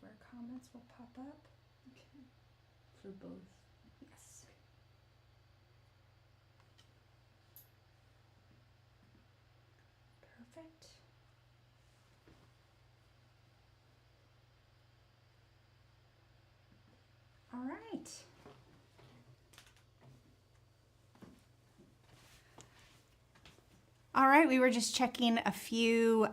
where comments will pop up. Okay. For both. Yes. Perfect. All right. All right, we were just checking a few,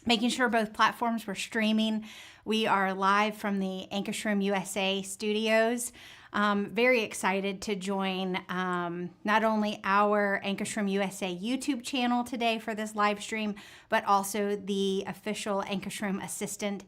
making sure both platforms were streaming. We are live from the Ankarsrum USA studios. Very excited to join not only our Ankarsrum USA YouTube channel today for this live stream, but also the official Ankarsrum Assistant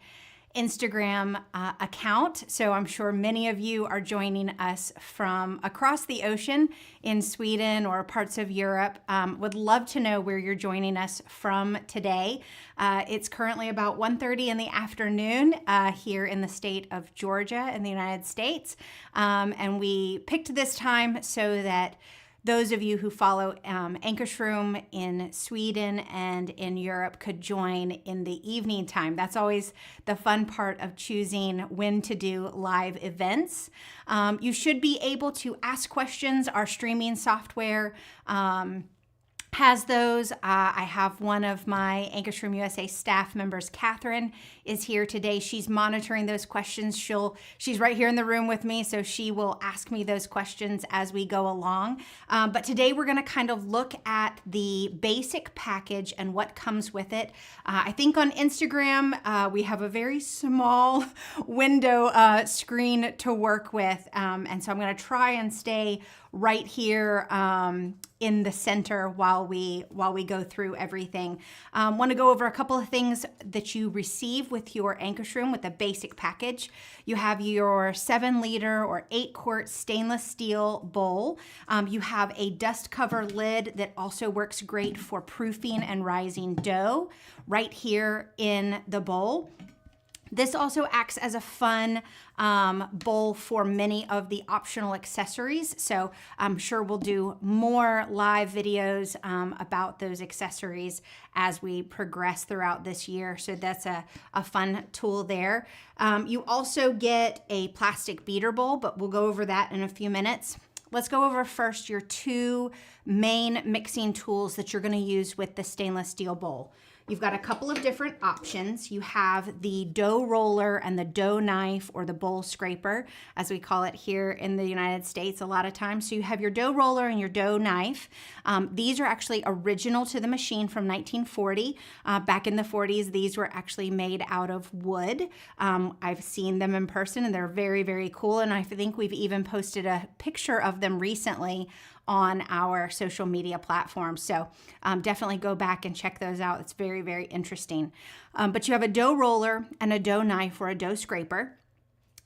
Instagram account. So I'm sure many of you are joining us from across the ocean in Sweden or parts of Europe. Would love to know where you're joining us from today. It's currently about 1:30 in the afternoon here in the state of Georgia in the United States. And we picked this time so that those of you who follow Ankarsrum in Sweden and in Europe could join in the evening time. That's always the fun part of choosing when to do live events. You should be able to ask questions. Our streaming software has those. I have one of my Ankarsrum USA staff members, Catherine, is here today. She's monitoring those questions. She's right here in the room with me, so she will ask me those questions as we go along. But today we're going to kind of look at the basic package and what comes with it. I think on Instagram we have a very small window screen to work with, and so I'm going to try and stay right here in the center while we go through everything. Want to go over a couple of things that you receive with your Ankarsrum with the basic package. You have your 7-liter or 8-quart stainless steel bowl. You have a dust cover lid that also works great for proofing and rising dough right here in the bowl. This also acts as a fun bowl for many of the optional accessories. So I'm sure we'll do more live videos about those accessories as we progress throughout this year. So that's a fun tool there. You also get a plastic beater bowl, but we'll go over that in a few minutes. Let's go over first your 2 main mixing tools that you're going to use with the stainless steel bowl. You've got a couple of different options. You have the dough roller and the dough knife, or the bowl scraper, as we call it here in the United States a lot of times. So you have your dough roller and your dough knife. These are actually original to the machine from 1940. Back in the 40s, these were actually made out of wood. I've seen them in person and they're very, very cool. And I think we've even posted a picture of them recently on our social media platforms. So definitely go back and check those out. It's very, very interesting. But you have a dough roller and a dough knife or a dough scraper.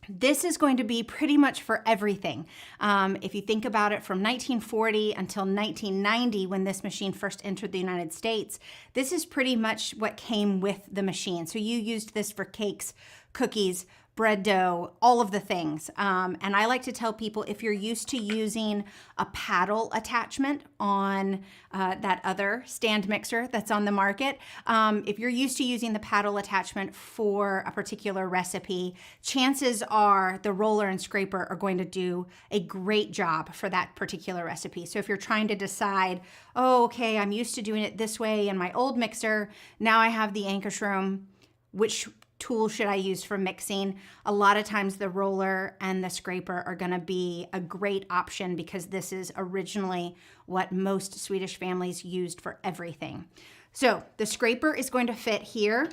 This is going to be pretty much for everything. If you think about it, from 1940 until 1990, when this machine first entered the United States, this is pretty much what came with the machine. So you used this for cakes, cookies, bread dough, all of the things. And I like to tell people, if you're used to using a paddle attachment on that other stand mixer that's on the market, if you're used to using the paddle attachment for a particular recipe, chances are the roller and scraper are going to do a great job for that particular recipe. So if you're trying to decide, oh, okay, I'm used to doing it this way in my old mixer, now I have the Ankarsrum, which tool should I use for mixing? A lot of times the roller and the scraper are going to be a great option because this is originally what most Swedish families used for everything. So the scraper is going to fit here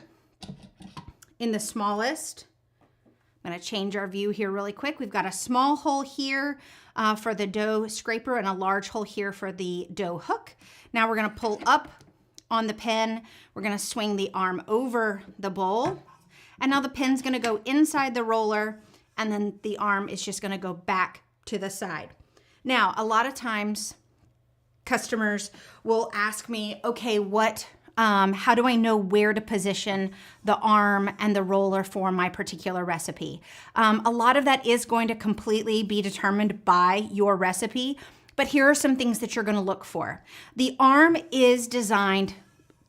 in the smallest. I'm going to change our view here really quick. We've got a small hole here for the dough scraper and a large hole here for the dough hook. Now we're going to pull up on the pin. We're going to swing the arm over the bowl. And now the pin's going to go inside the roller, and then the arm is just going to go back to the side. Now, a lot of times customers will ask me, okay, how do I know where to position the arm and the roller for my particular recipe? A lot of that is going to completely be determined by your recipe, but here are some things that you're going to look for. The arm is designed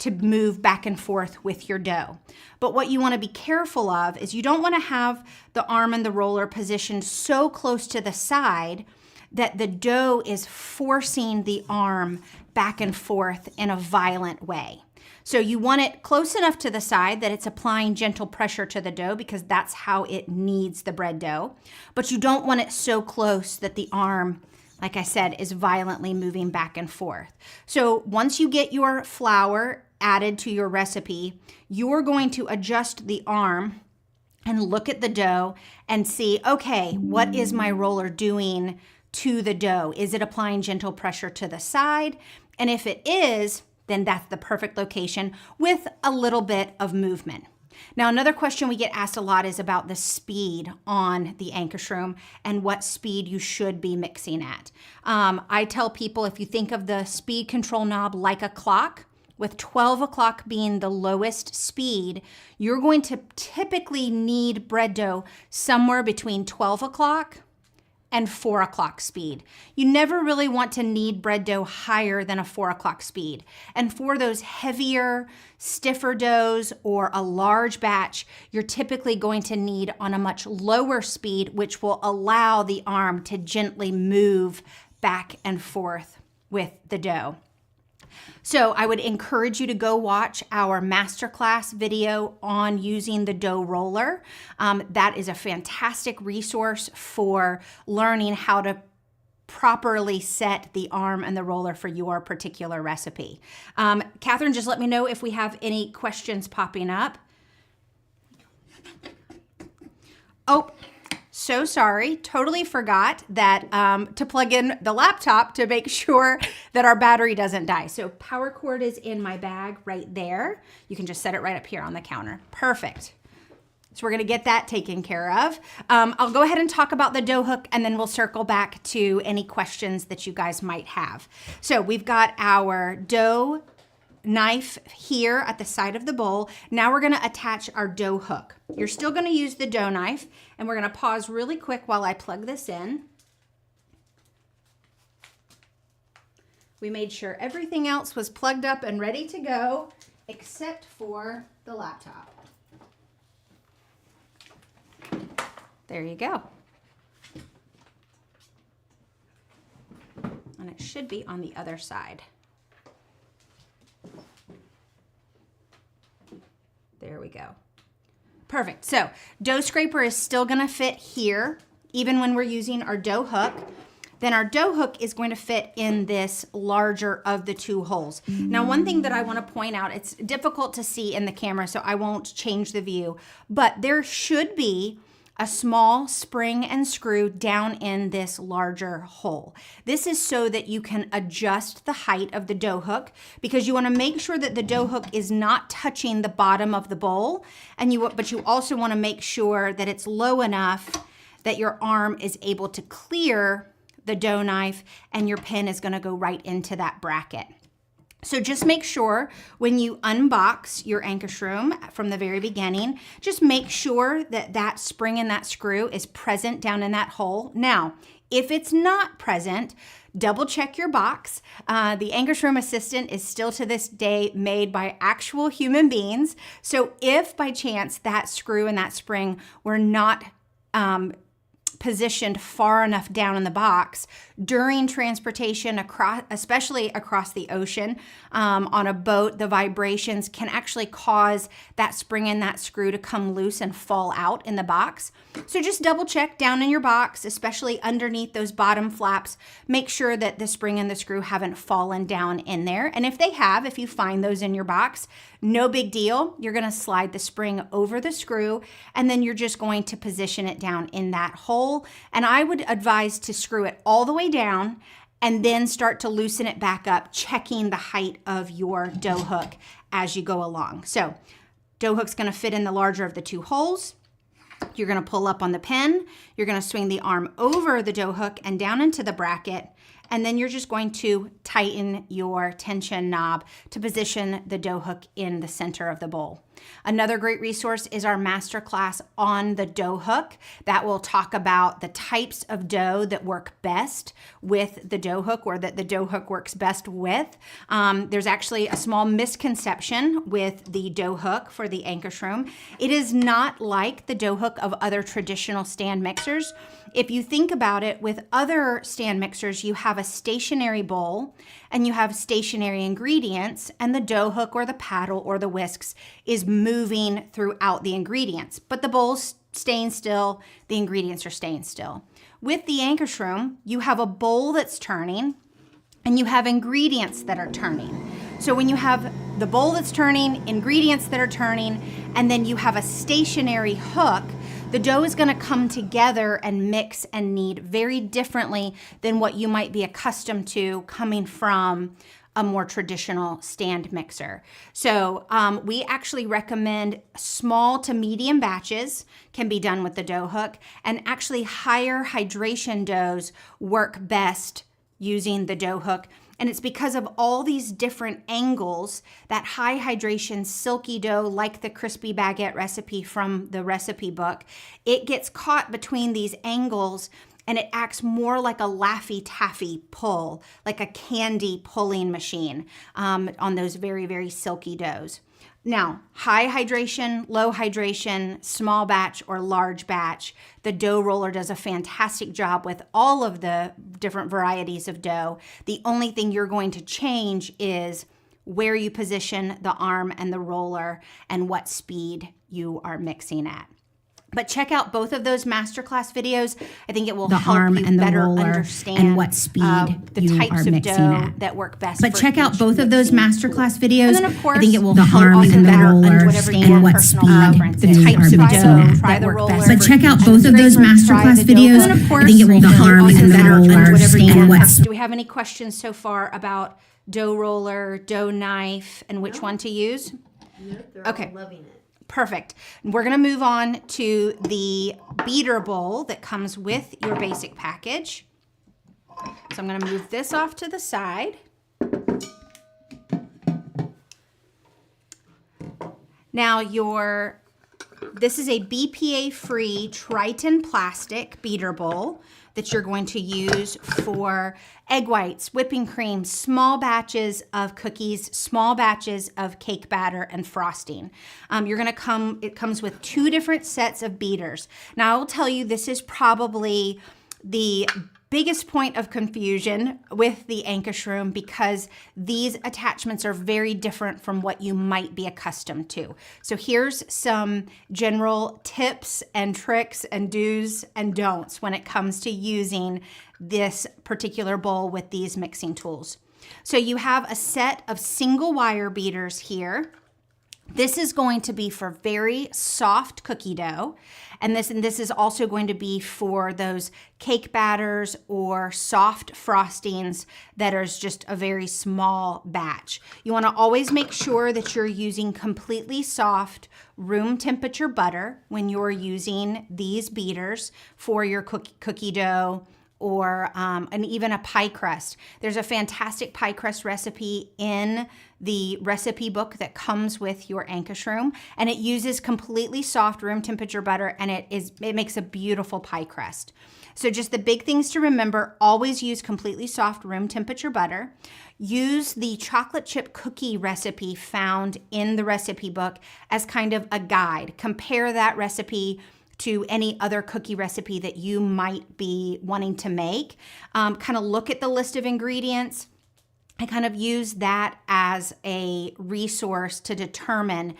to move back and forth with your dough. But what you want to be careful of is you don't want to have the arm and the roller positioned so close to the side that the dough is forcing the arm back and forth in a violent way. So you want it close enough to the side that it's applying gentle pressure to the dough because that's how it kneads the bread dough. But you don't want it so close that the arm, like I said, is violently moving back and forth. So once you get your flour added to your recipe, you're going to adjust the arm and look at the dough and see, okay, what is my roller doing to the dough? Is it applying gentle pressure to the side? And if it is, then that's the perfect location with a little bit of movement. Now, another question we get asked a lot is about the speed on the Ankarsrum and what speed you should be mixing at. I tell people if you think of the speed control knob like a clock, with 12 o'clock being the lowest speed, you're going to typically knead bread dough somewhere between 12 o'clock and 4 o'clock speed. You never really want to knead bread dough higher than a 4 o'clock speed. And for those heavier, stiffer doughs or a large batch, you're typically going to knead on a much lower speed, which will allow the arm to gently move back and forth with the dough. So I would encourage you to go watch our masterclass video on using the dough roller. That is a fantastic resource for learning how to properly set the arm and the roller for your particular recipe. Catherine, just let me know if we have any questions popping up. Oh, so sorry. Totally forgot that to plug in the laptop to make sure that our battery doesn't die. So power cord is in my bag right there. You can just set it right up here on the counter. Perfect. So we're going to get that taken care of. I'll go ahead and talk about the dough hook and then we'll circle back to any questions that you guys might have. So we've got our dough knife here at the side of the bowl. Now we're going to attach our dough hook. You're still going to use the dough knife, and we're going to pause really quick while I plug this in. We made sure everything else was plugged up and ready to go, except for the laptop. There you go. And it should be on the other side. There we go. Perfect. So dough scraper is still going to fit here, even when we're using our dough hook. Then our dough hook is going to fit in this larger of the two holes. Now, one thing that I want to point out, it's difficult to see in the camera, so I won't change the view, but there should be a small spring and screw down in this larger hole. This is so that you can adjust the height of the dough hook, because you want to make sure that the dough hook is not touching the bottom of the bowl, but you also want to make sure that it's low enough that your arm is able to clear the dough knife and your pin is going to go right into that bracket. So just make sure when you unbox your Ankarsrum from the very beginning, just make sure that that spring and that screw is present down in that hole. Now, if it's not present, double check your box. The Ankarsrum Assistant is still to this day made by actual human beings. So if by chance that screw and that spring were not positioned far enough down in the box during transportation, especially across the ocean, on a boat, the vibrations can actually cause that spring and that screw to come loose and fall out in the box. So just double check down in your box, especially underneath those bottom flaps. Make sure that the spring and the screw haven't fallen down in there. And if they have, if you find those in your box, no big deal. You're going to slide the spring over the screw, and then you're just going to position it down in that hole. And I would advise to screw it all the way down and then start to loosen it back up, checking the height of your dough hook as you go along. So dough hook's going to fit in the larger of the two holes. You're going to pull up on the pin. You're going to swing the arm over the dough hook and down into the bracket. And then you're just going to tighten your tension knob to position the dough hook in the center of the bowl. Another great resource is our masterclass on the dough hook that will talk about the types of dough that work best with the dough hook, or that the dough hook works best with. There's actually a small misconception with the dough hook for the Ankarsrum. It is not like the dough hook of other traditional stand mixers. If you think about it, with other stand mixers, you have a stationary bowl and you have stationary ingredients, and the dough hook or the paddle or the whisks is moving throughout the ingredients, but the bowl's staying still, the ingredients are staying still. With the Ankarsrum, you have a bowl that's turning and you have ingredients that are turning. So when you have the bowl that's turning, ingredients that are turning, and then you have a stationary hook, the dough is going to come together and mix and knead very differently than what you might be accustomed to coming from a more traditional stand mixer. So we actually recommend small to medium batches can be done with the dough hook, and actually higher hydration doughs work best using the dough hook. And it's because of all these different angles that high hydration silky dough, like the crispy baguette recipe from the recipe book, it gets caught between these angles and it acts more like a Laffy Taffy pull, like a candy pulling machine on those very, very silky doughs. Now, high hydration, low hydration, small batch or large batch, the dough roller does a fantastic job with all of the different varieties of dough. The only thing you're going to change is where you position the arm and the roller and what speed you are mixing at. But check out both of those masterclass videos. I think it will help you better understand and what speed the you types are of mixing dough at. that work best. But for check out each both of those mixing masterclass tool. videos. And then, of course, I think it will the help arm you and the better roller understand your what personal speed preference you is. are Types of mixing dough, at. try the That work roller. best. But check out And both the of those scraper, try masterclass the dough. videos. And then, of course, I think it will the help arm you and the better roller. understand what. Do we have any questions so far about dough roller, dough knife, and which one to use? Yep, they're Okay. all loving it. Perfect. We're going to move on to the beater bowl that comes with your basic package. So I'm going to move this off to the side. Now this is a BPA-free Triton plastic beater bowl that you're going to use for egg whites, whipping cream, small batches of cookies, small batches of cake batter and frosting. It comes with 2 different sets of beaters. Now I will tell you, this is probably the biggest point of confusion with the Ankarsrum, because these attachments are very different from what you might be accustomed to. So here's some general tips and tricks and do's and don'ts when it comes to using this particular bowl with these mixing tools. So you have a set of single wire beaters here. This is going to be for very soft cookie dough. And this is also going to be for those cake batters or soft frostings that are just a very small batch. You want to always make sure that you're using completely soft room temperature butter when you're using these beaters for your cookie dough, or and even a pie crust. There's a fantastic pie crust recipe in the recipe book that comes with your Ankarsrum, and it uses completely soft room temperature butter, and it makes a beautiful pie crust. So just the big things to remember: always use completely soft room temperature butter. Use the chocolate chip cookie recipe found in the recipe book as kind of a guide. Compare that recipe to any other cookie recipe that you might be wanting to make. Kind of look at the list of ingredients and kind of use that as a resource to determine,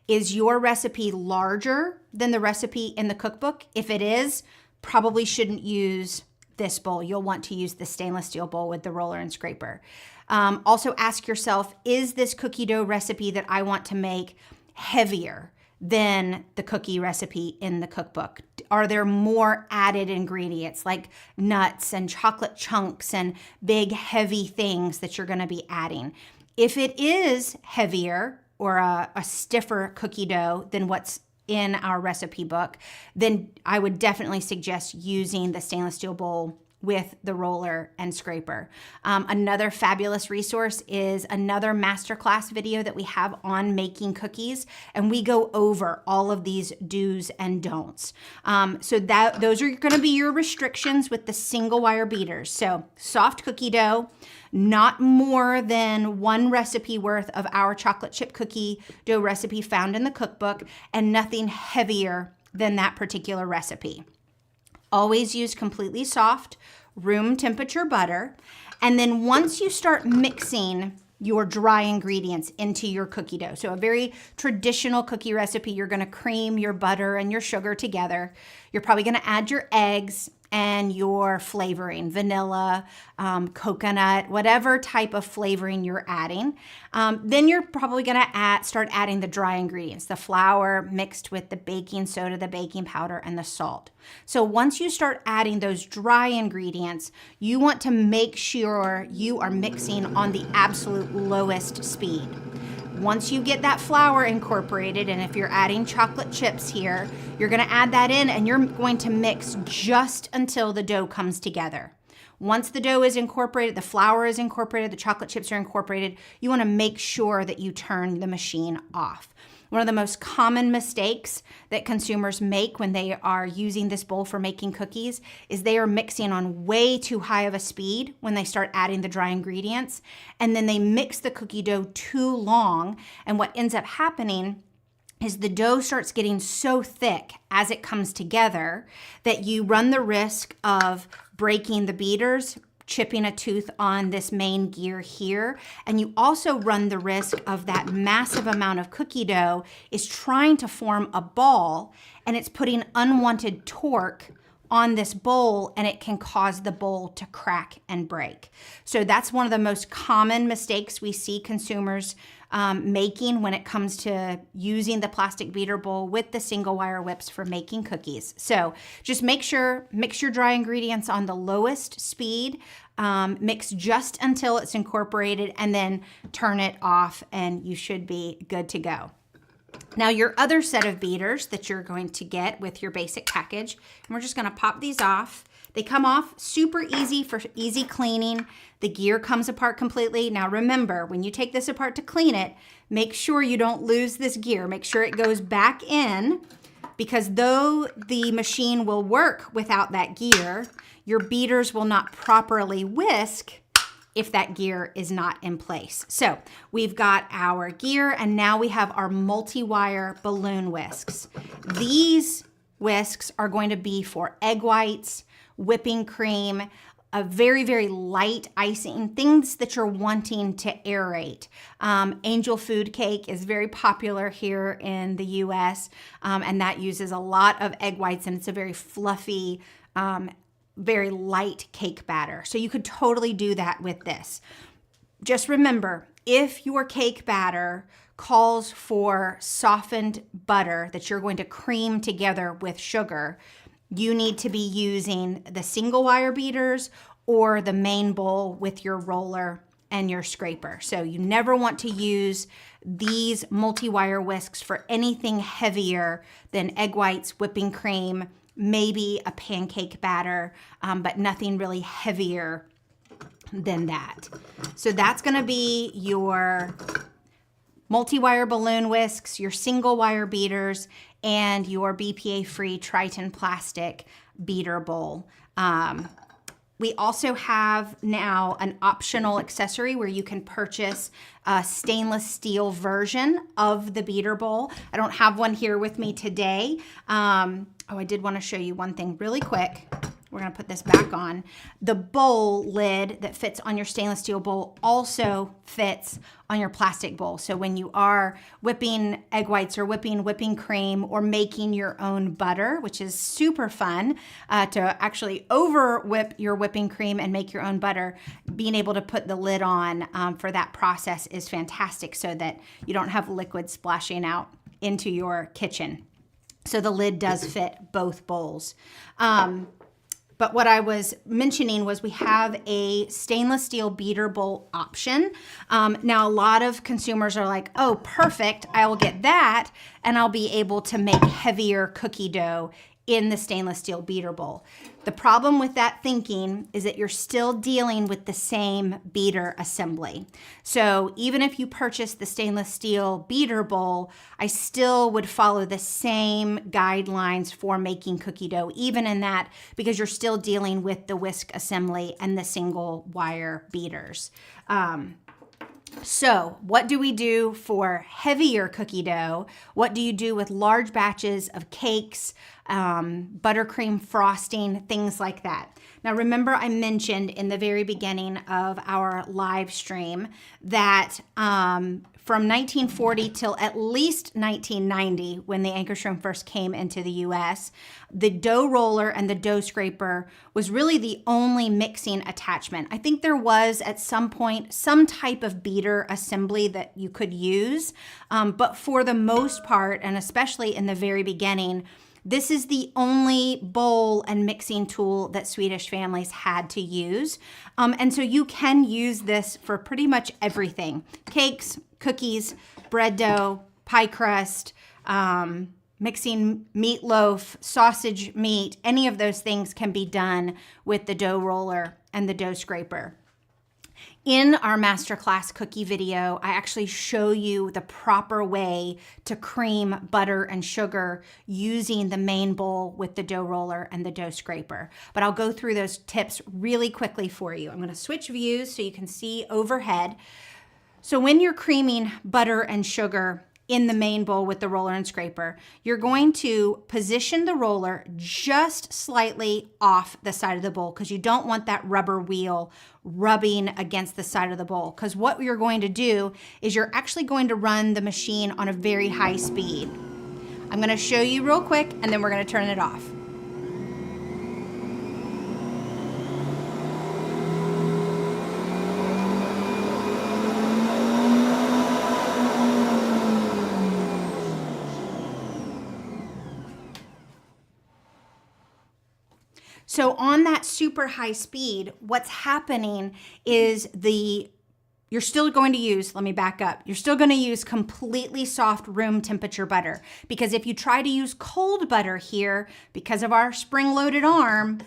is your recipe larger than the recipe in the cookbook? If it is, probably shouldn't use this bowl. You'll want to use the stainless steel bowl with the roller and scraper. Also ask yourself, is this cookie dough recipe that I want to make heavier than the cookie recipe in the cookbook? Are there more added ingredients like nuts and chocolate chunks and big heavy things that you're going to be adding? If it is heavier or a stiffer cookie dough than what's in our recipe book, then I would definitely suggest using the stainless steel bowl with the roller and scraper. Another fabulous resource is another masterclass video that we have on making cookies, and we go over all of these do's and don'ts. So those are going to be your restrictions with the single wire beaters. So soft cookie dough, not more than 1 recipe worth of our chocolate chip cookie dough recipe found in the cookbook, and nothing heavier than that particular recipe. Always use completely soft, room temperature butter. And then once you start mixing your dry ingredients into your cookie dough, so a very traditional cookie recipe, you're gonna cream your butter and your sugar together. You're probably gonna add your eggs and your flavoring, vanilla, coconut, whatever type of flavoring you're adding. Then you're probably gonna start adding the dry ingredients, the flour mixed with the baking soda, the baking powder, and the salt. So once you start adding those dry ingredients, you want to make sure you are mixing on the absolute lowest speed. Once you get that flour incorporated, and if you're adding chocolate chips here, you're gonna add that in and you're going to mix just until the dough comes together. Once the dough is incorporated, the flour is incorporated, the chocolate chips are incorporated, you wanna make sure that you turn the machine off. One of the most common mistakes that consumers make when they are using this bowl for making cookies is they are mixing on way too high of a speed when they start adding the dry ingredients, and then they mix the cookie dough too long, and what ends up happening is the dough starts getting so thick as it comes together that you run the risk of breaking the beaters, chipping a tooth on this main gear here. And you also run the risk of that massive amount of cookie dough is trying to form a ball, and it's putting unwanted torque on this bowl, and it can cause the bowl to crack and break. So that's one of the most common mistakes we see consumers making when it comes to using the plastic beater bowl with the single wire whips for making cookies. So just mix your dry ingredients on the lowest speed, mix just until it's incorporated, and then turn it off, and you should be good to go. Now your other set of beaters that you're going to get with your basic package, and we're just gonna pop these off. They come off super easy for easy cleaning. The gear comes apart completely. Now remember, when you take this apart to clean it, make sure you don't lose this gear. Make sure it goes back in, because though the machine will work without that gear, your beaters will not properly whisk if that gear is not in place. So we've got our gear, and now we have our multi-wire balloon whisks. These whisks are going to be for egg whites, whipping cream, a very, very light icing, things that you're wanting to aerate. Angel food cake is very popular here in the US, and that uses a lot of egg whites, and it's a very fluffy, very light cake batter. So you could totally do that with this. Just remember, if your cake batter calls for softened butter that you're going to cream together with sugar, you need to be using the single wire beaters or the main bowl with your roller and your scraper. So you never want to use these multi-wire whisks for anything heavier than egg whites, whipping cream, maybe a pancake batter, but nothing really heavier than that. So that's gonna be your multi-wire balloon whisks, your single wire beaters, and your BPA-free Triton plastic beater bowl. We also have now an optional accessory where you can purchase a stainless steel version of the beater bowl. I don't have one here with me today. I did want to show you one thing really quick. We're going to put this back on. The bowl lid that fits on your stainless steel bowl also fits on your plastic bowl. So when you are whipping egg whites or whipping cream or making your own butter, which is super fun to actually over whip your whipping cream and make your own butter, being able to put the lid on for that process is fantastic so that you don't have liquid splashing out into your kitchen. So the lid does fit both bowls. But what I was mentioning was we have a stainless steel beater bowl option. Now, a lot of consumers are like, oh, perfect, I will get that, and I'll be able to make heavier cookie dough in the stainless steel beater bowl. The problem with that thinking is that you're still dealing with the same beater assembly. So even if you purchase the stainless steel beater bowl, I still would follow the same guidelines for making cookie dough, even in that, because you're still dealing with the whisk assembly and the single wire beaters. So what do we do for heavier cookie dough? What do you do with large batches of cakes, buttercream frosting, things like that? Now, remember I mentioned in the very beginning of our live stream that from 1940 till at least 1990, when the Ankarsrum first came into the US, the dough roller and the dough scraper was really the only mixing attachment. I think there was at some point some type of beater assembly that you could use, but for the most part, and especially in the very beginning, this is the only bowl and mixing tool that Swedish families had to use. And so you can use this for pretty much everything. Cakes, cookies, bread dough, pie crust, mixing meatloaf, sausage meat, any of those things can be done with the dough roller and the dough scraper. In our masterclass cookie video, I actually show you the proper way to cream butter and sugar using the main bowl with the dough roller and the dough scraper. But I'll go through those tips really quickly for you. I'm going to switch views so you can see overhead. So when you're creaming butter and sugar in the main bowl with the roller and scraper, you're going to position the roller just slightly off the side of the bowl because you don't want that rubber wheel rubbing against the side of the bowl. Because what you're going to do is you're actually going to run the machine on a very high speed. I'm going to show you real quick and then we're going to turn it off. So on that super high speed, what's happening is you're still going to use, let me back up, you're still going to use completely soft room temperature butter, because if you try to use cold butter here, because of our spring-loaded arm,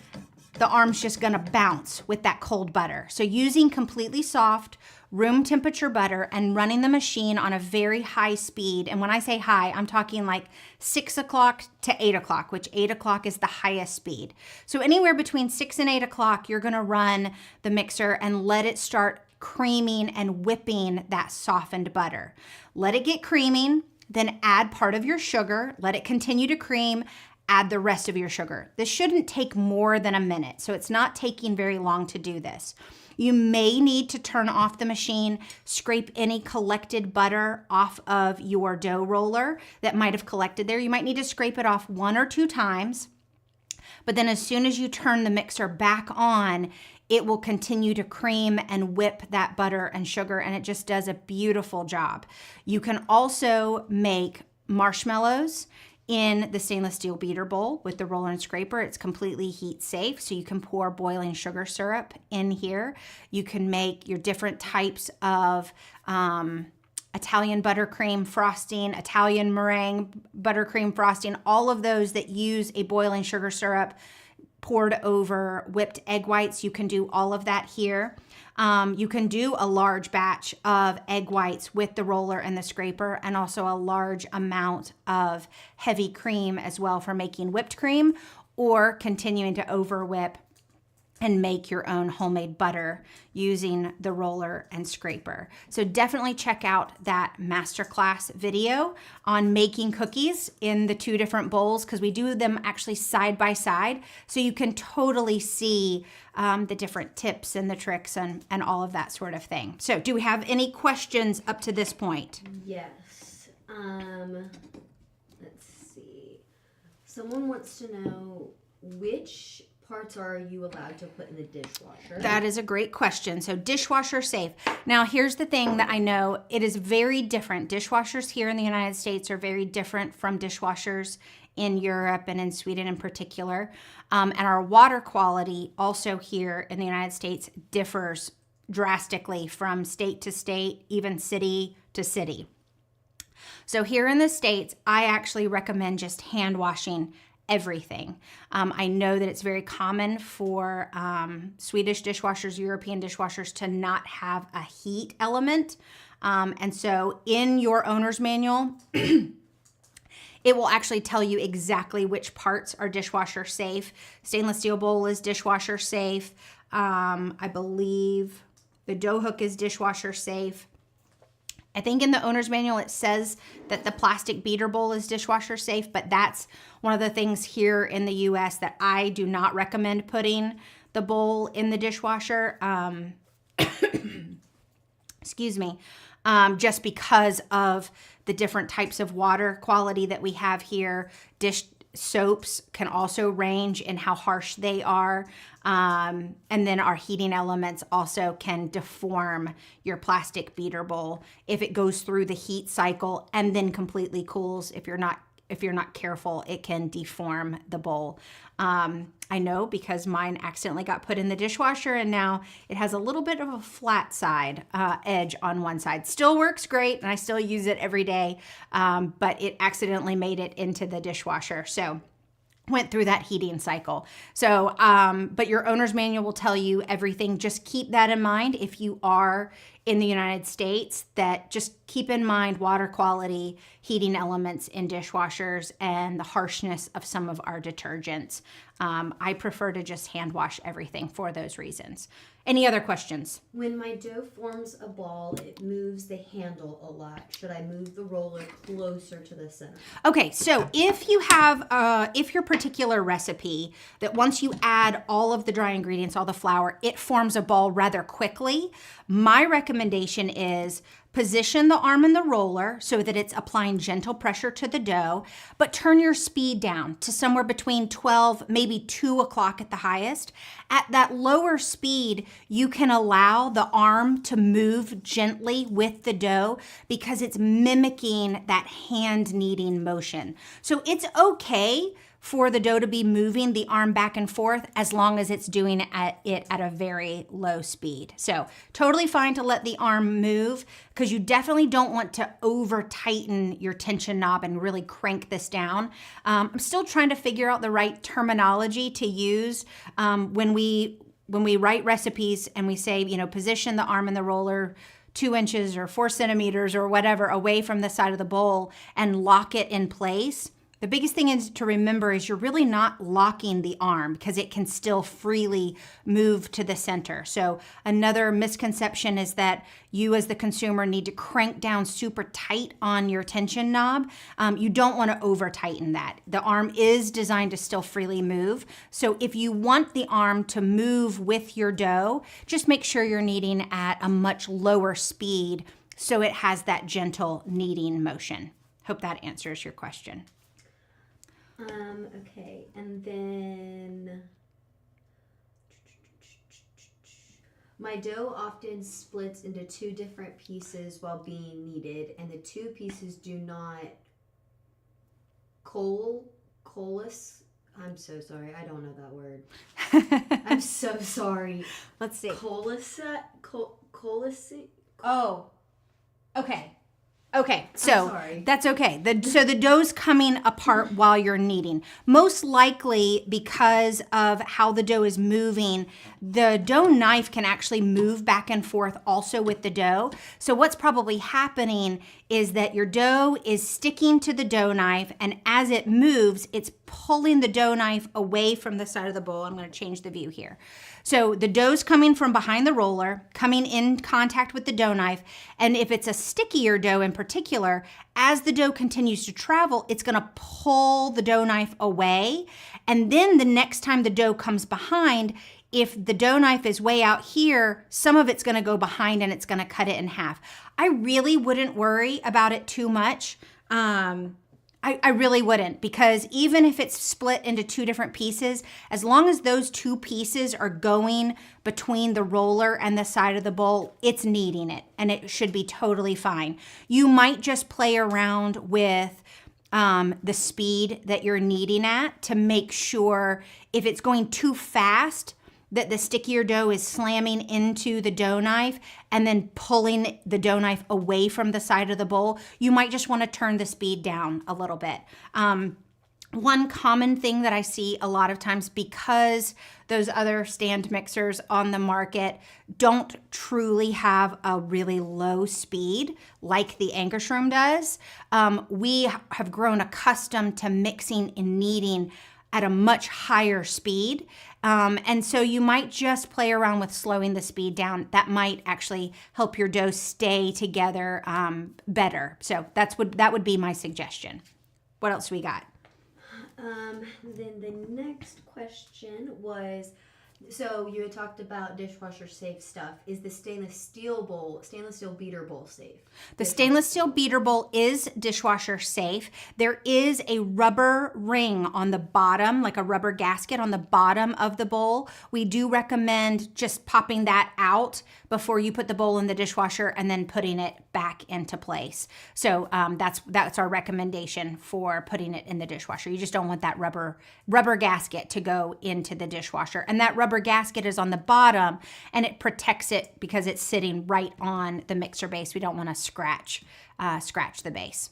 the arm's just going to bounce with that cold butter. So using completely soft room temperature butter and running the machine on a very high speed. And when I say high, I'm talking like 6 o'clock to 8 o'clock, which 8 o'clock is the highest speed. So anywhere between 6 and 8 o'clock, you're going to run the mixer and let it start creaming and whipping that softened butter. Let it get creaming, then add part of your sugar, let it continue to cream, add the rest of your sugar. This shouldn't take more than a minute, so it's not taking very long to do this. You may need to turn off the machine, scrape any collected butter off of your dough roller that might have collected there. You might need to scrape it off 1 or 2 times, but then as soon as you turn the mixer back on, it will continue to cream and whip that butter and sugar, and it just does a beautiful job. You can also make marshmallows in the stainless steel beater bowl with the roller and scraper. It's completely heat safe, so you can pour boiling sugar syrup in here. You can make your different types of Italian buttercream frosting, Italian meringue buttercream frosting, all of those that use a boiling sugar syrup poured over whipped egg whites. You can do all of that here. You can do a large batch of egg whites with the roller and the scraper, and also a large amount of heavy cream as well for making whipped cream, or continuing to over whip and make your own homemade butter using the roller and scraper. So definitely check out that masterclass video on making cookies in the 2 different bowls, because we do them actually side by side, so you can totally see the different tips and the tricks and all of that sort of thing. So do we have any questions up to this point? Yes. Let's see. Someone wants to know which parts are you allowed to put in the dishwasher? That is a great question. So dishwasher safe. Now here's the thing that I know, it is very different. Dishwashers here in the United States are very different from dishwashers in Europe and in Sweden in particular. And our water quality also here in the United States differs drastically from state to state, even city to city. So here in the States, I actually recommend just hand washing everything. I know that it's very common for Swedish dishwashers, European dishwashers to not have a heat element. And so in your owner's manual, it will actually tell you exactly which parts are dishwasher safe. Stainless steel bowl is dishwasher safe. I believe the dough hook is dishwasher safe. I think in the owner's manual it says that the plastic beater bowl is dishwasher safe, but that's one of the things here in the US that I do not recommend putting the bowl in the dishwasher. Excuse me. Just because of the different types of water quality that we have here. Dish soaps can also range in how harsh they are. And then our heating elements also can deform your plastic beater bowl if it goes through the heat cycle and then completely cools. If you're not careful, it can deform the bowl. I know because mine accidentally got put in the dishwasher and now it has a little bit of a flat side edge on one side. Still works great and I still use it every day, but it accidentally made it into the dishwasher. So went through that heating cycle. So, but your owner's manual will tell you everything. Just keep that in mind if you are in the United States, that just keep in mind water quality, heating elements in dishwashers, and the harshness of some of our detergents. I prefer to just hand wash everything for those reasons. Any other questions? When my dough forms a ball, it moves the handle a lot. Should I move the roller closer to the center? Okay, so if you have, if your particular recipe that once you add all of the dry ingredients, all the flour, it forms a ball rather quickly, my recommendation is position the arm in the roller so that it's applying gentle pressure to the dough, but turn your speed down to somewhere between 12, maybe 2 o'clock at the highest. At that lower speed, you can allow the arm to move gently with the dough because it's mimicking that hand kneading motion. So it's okay for the dough to be moving the arm back and forth as long as it's doing it at a very low speed. So totally fine to let the arm move because you definitely don't want to over tighten your tension knob and really crank this down. I'm still trying to figure out the right terminology to use when we write recipes and we say, position the arm in the roller 2 inches or 4 centimeters or whatever away from the side of the bowl and lock it in place. The biggest thing is to remember is you're really not locking the arm because it can still freely move to the center. So another misconception is that you as the consumer need to crank down super tight on your tension knob. You don't want to over tighten that. The arm is designed to still freely move. So if you want the arm to move with your dough, just make sure you're kneading at a much lower speed so it has that gentle kneading motion. Hope that answers your question. Okay, and then my dough often splits into 2 different pieces while being kneaded, and the 2 pieces do not coalesce. I'm so sorry, I don't know that word. I'm so sorry. Let's see. Coalesce. Oh, okay. Okay, so that's okay. So the dough's coming apart while you're kneading. Most likely because of how the dough is moving, the dough knife can actually move back and forth also with the dough. So what's probably happening is that your dough is sticking to the dough knife, and as it moves, it's pulling the dough knife away from the side of the bowl. I'm going to change the view here. So the dough's coming from behind the roller, coming in contact with the dough knife, and if it's a stickier dough in particular, as the dough continues to travel, it's going to pull the dough knife away, and then the next time the dough comes behind, if the dough knife is way out here, some of it's going to go behind and it's going to cut it in half. I really wouldn't worry about it too much. I really wouldn't, because even if it's split into 2 different pieces, as long as those 2 pieces are going between the roller and the side of the bowl, it's kneading it and it should be totally fine. You might just play around with the speed that you're kneading at to make sure if it's going too fast, that the stickier dough is slamming into the dough knife and then pulling the dough knife away from the side of the bowl. You might just want to turn the speed down a little bit. One common thing that I see a lot of times, because those other stand mixers on the market don't truly have a really low speed like the Ankarsrum does, we have grown accustomed to mixing and kneading at a much higher speed. And so you might just play around with slowing the speed down. That might actually help your dough stay together better. So that would be my suggestion. What else we got? Then the next question was, so you had talked about dishwasher safe stuff. Is the stainless steel beater bowl safe? The stainless steel beater bowl is dishwasher safe. There is a rubber ring on the bottom, like a rubber gasket on the bottom of the bowl. We do recommend just popping that out before you put the bowl in the dishwasher and then putting it back into place. So that's our recommendation for putting it in the dishwasher. You just don't want that rubber gasket to go into the dishwasher. And that rubber gasket is on the bottom, and it protects it because it's sitting right on the mixer base. We don't want to scratch the base.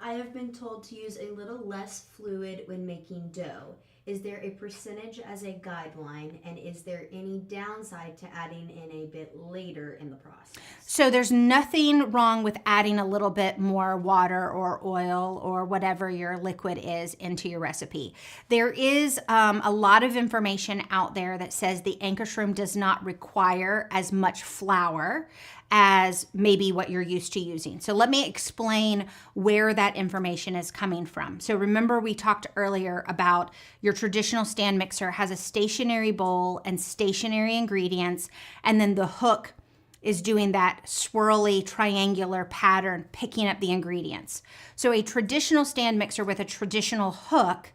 I have been told to use a little less fluid when making dough. Is there a percentage as a guideline, and is there any downside to adding in a bit later in the process? So there's nothing wrong with adding a little bit more water or oil or whatever your liquid is into your recipe. There is a lot of information out there that says the Ankarsrum does not require as much flour as maybe what you're used to using. So let me explain where that information is coming from. So remember, we talked earlier about your traditional stand mixer has a stationary bowl and stationary ingredients, and then the hook is doing that swirly triangular pattern, picking up the ingredients. So a traditional stand mixer with a traditional hook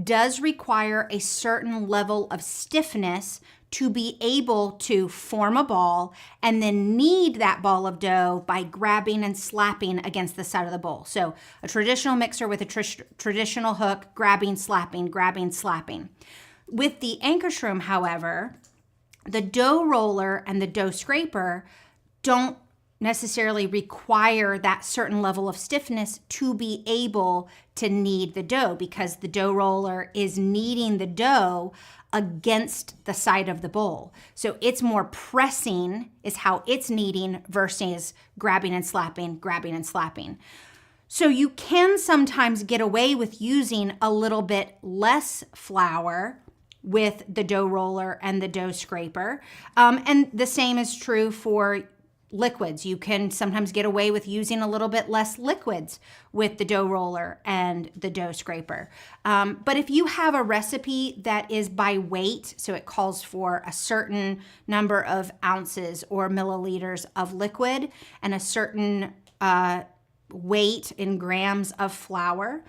does require a certain level of stiffness to be able to form a ball and then knead that ball of dough by grabbing and slapping against the side of the bowl. So a traditional mixer with a traditional hook, grabbing, slapping. With the Ankarsrum, however, the dough roller and the dough scraper don't necessarily require that certain level of stiffness to be able to knead the dough, because the dough roller is kneading the dough against the side of the bowl. So it's more pressing is how it's kneading versus grabbing and slapping. So you can sometimes get away with using a little bit less flour with the dough roller and the dough scraper. And the same is true for liquids. You can sometimes get away with using a little bit less liquids with the dough roller and the dough scraper. But if you have a recipe that is by weight, so it calls for a certain number of ounces or milliliters of liquid and a certain weight in grams of flour,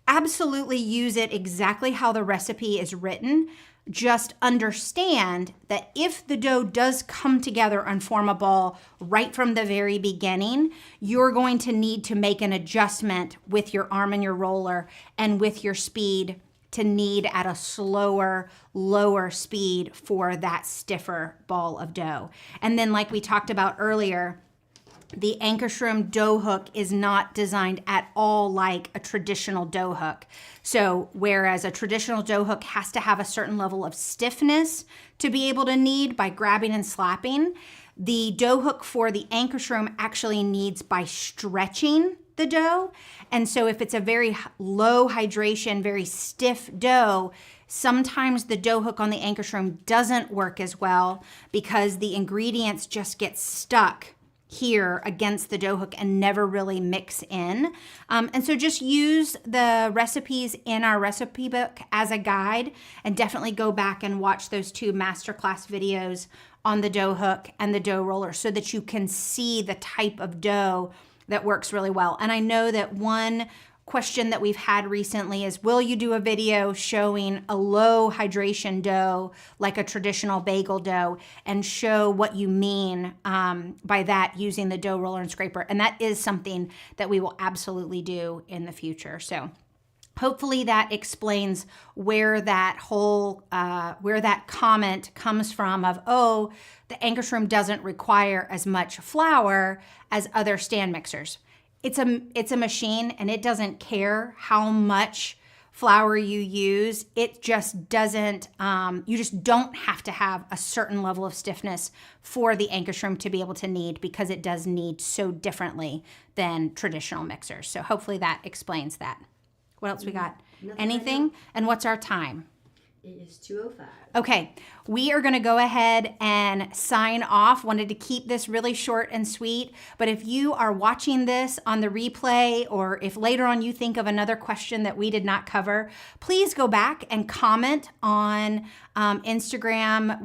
absolutely use it exactly how the recipe is written. Just understand that if the dough does come together and form a ball right from the very beginning, you're going to need to make an adjustment with your arm and your roller and with your speed to knead at a slower, lower speed for that stiffer ball of dough. And then, like we talked about earlier, the Ankarsrum dough hook is not designed at all like a traditional dough hook. So whereas a traditional dough hook has to have a certain level of stiffness to be able to knead by grabbing and slapping, the dough hook for the Ankarsrum actually kneads by stretching the dough. And so if it's a very low hydration, very stiff dough, sometimes the dough hook on the Ankarsrum doesn't work as well because the ingredients just get stuck here against the dough hook and never really mix in. And so just use the recipes in our recipe book as a guide, and definitely go back and watch those 2 masterclass videos on the dough hook and the dough roller so that you can see the type of dough that works really well. And I know that one question that we've had recently is, will you do a video showing a low hydration dough like a traditional bagel dough and show what you mean by that using the dough roller and scraper? And that is something that we will absolutely do in the future. So hopefully that explains where that whole where that comment comes from of, oh, the Ankarsrum doesn't require as much flour as other stand mixers. it's a machine, and it doesn't care how much flour you use. It just doesn't, you just don't have to have a certain level of stiffness for the Ankarsrum to be able to knead, because it does knead so differently than traditional mixers. So hopefully that explains that. What else we got? Anything? And what's our time? It is 2:05. Okay, we are going to go ahead and sign off. Wanted to keep this really short and sweet, but if you are watching this on the replay, or if later on you think of another question that we did not cover, please go back and comment on Instagram.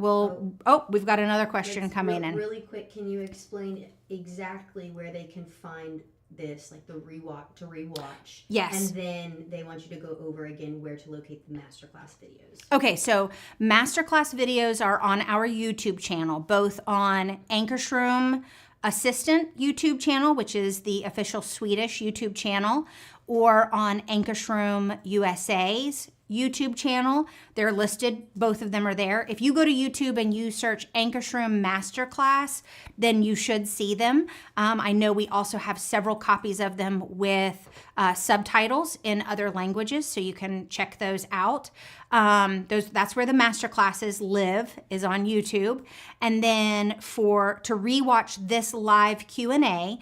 We've got another question coming in. Really quick, can you explain exactly where they can find this, like the rewatch? Yes. And then they want you to go over again where to locate the masterclass videos. Okay, so masterclass videos are on our YouTube channel, both on Ankarsrum Assistant YouTube channel, which is the official Swedish YouTube channel, or on Ankarsrum USA's YouTube channel. They're listed, both of them are there. If you go to YouTube and you search Ankarsrum Masterclass, then you should see them. I know we also have several copies of them with subtitles in other languages, so you can check those out. That's where the masterclasses live, is on YouTube. And then to rewatch this live Q&A,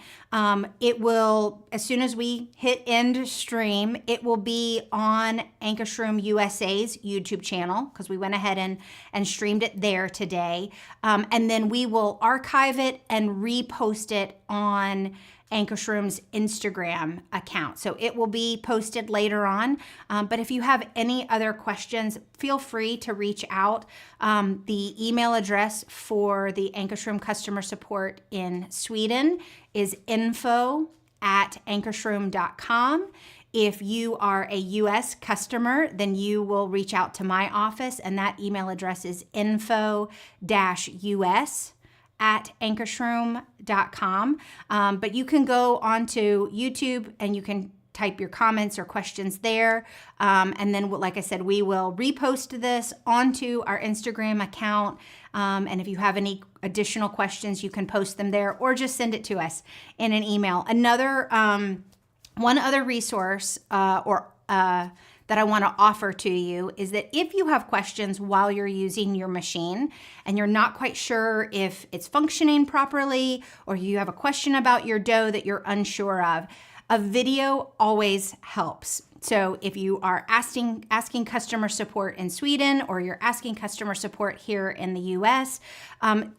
it will, as soon as we hit end stream, it will be on Ankarsrum USA's YouTube channel, because we went ahead and streamed it there today. And then we will archive it and repost it on Ankarsrum's Instagram account. So it will be posted later on. But if you have any other questions, feel free to reach out. The email address for the Ankarsrum customer support in Sweden is info@ankarsrum.com. If you are a US customer, then you will reach out to my office, and that email address is info-us@ankarsrum.com. But you can go onto YouTube and you can type your comments or questions there. And then, like I said, we will repost this onto our Instagram account. And if you have any additional questions, you can post them there, or just send it to us in an email. One other resource that I want to offer to you is that if you have questions while you're using your machine and you're not quite sure if it's functioning properly, or you have a question about your dough that you're unsure of, a video always helps. So if you are asking customer support in Sweden, or you're asking customer support here in the US,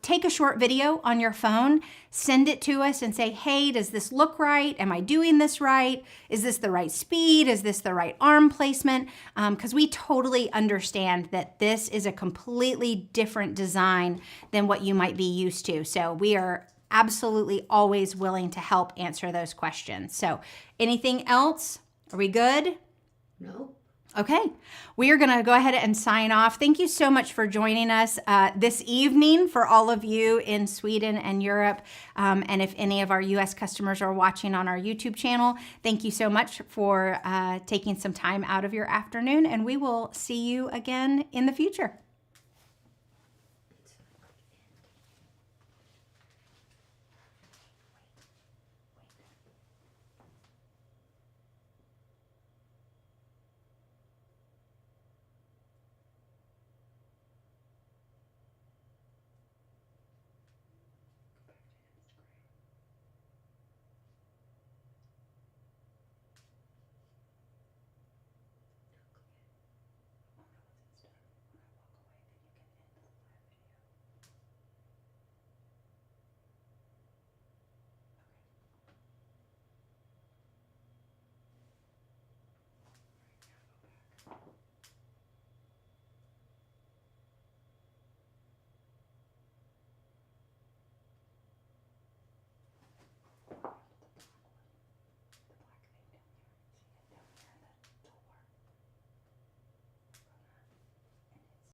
take a short video on your phone, send it to us and say, hey, does this look right? Am I doing this right? Is this the right speed? Is this the right arm placement? Because we totally understand that this is a completely different design than what you might be used to. So we are absolutely always willing to help answer those questions. So anything else? Are we good? No. Okay, we are going to go ahead and sign off. Thank you so much for joining us this evening, for all of you in Sweden and Europe. And if any of our US customers are watching on our YouTube channel, thank you so much for taking some time out of your afternoon, and we will see you again in the future.